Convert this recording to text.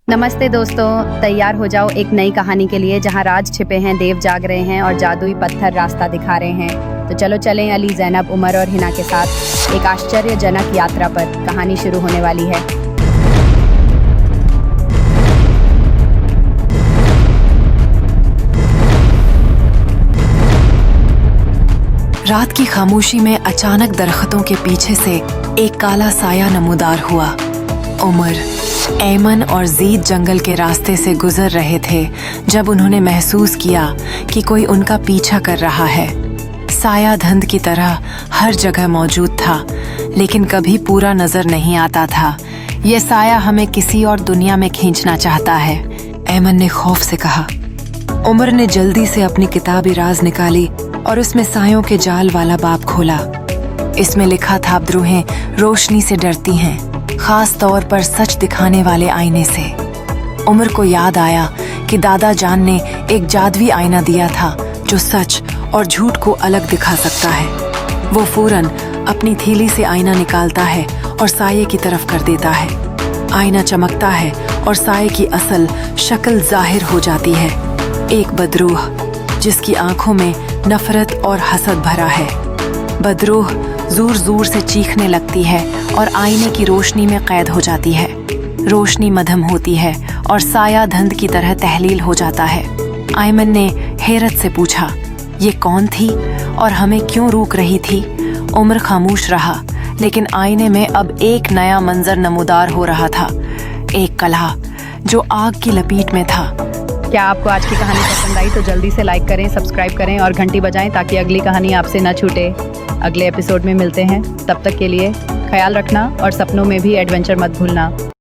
नमस्ते दोस्तों, तैयार हो जाओ एक नई कहानी के लिए जहां राज छिपे हैं, देव जाग रहे हैं और जादुई पत्थर रास्ता दिखा रहे हैं। तो चलो चलें अली, ज़ैनब, उमर और हिना के साथ एक आश्चर्यजनक यात्रा पर। कहानी शुरू होने वाली है। रात की खामोशी में अचानक दरख्तों के पीछे से एक काला साया नमूदार हुआ। उमर, ऐमन और ज़ीद जंगल के रास्ते से गुजर रहे थे जब उन्होंने महसूस किया कि कोई उनका पीछा कर रहा है। साया धंध की तरह हर जगह मौजूद था, लेकिन कभी पूरा नजर नहीं आता था। ये साया हमें किसी और दुनिया में खींचना चाहता है, ऐमन ने खौफ से कहा। उमर ने जल्दी से अपनी किताब राज निकाली और उसमें सायों के जाल वाला बाब खोला। इसमें लिखा था, रूहें रोशनी से डरती हैं, खास तौर पर सच दिखाने वाले आईने से। उमर को याद आया कि दादा जान ने एक जादुई आईना दिया था जो सच और झूठ को अलग दिखा सकता है। वो फौरन अपनी थैली से आईना निकालता है और साये की तरफ कर देता है। आईना चमकता है और साये की असल शक्ल जाहिर हो जाती है। एक बदरूह जिसकी आंखों में नफरत और हसद भरा है। बदरूह जोर जोर से चीखने लगती है और आईने की रोशनी में कैद हो जाती है। रोशनी मध्यम होती है और साया धंध की तरह तहलील हो जाता है। ऐमन ने हैरत से पूछा, ये कौन थी और हमें क्यों रोक रही थी? उमर खामोश रहा, लेकिन आईने में अब एक नया मंजर नमूदार हो रहा था। एक कल्हा जो आग की लपेट में था। क्या आपको आज की कहानी पसंद आई तो जल्दी से लाइक करें, सब्सक्राइब करें और घंटी बजाएं ताकि अगली कहानी आपसे न छूटे। अगले एपिसोड में मिलते हैं, तब तक के लिए ख्याल रखना और सपनों में भी एडवेंचर मत भूलना।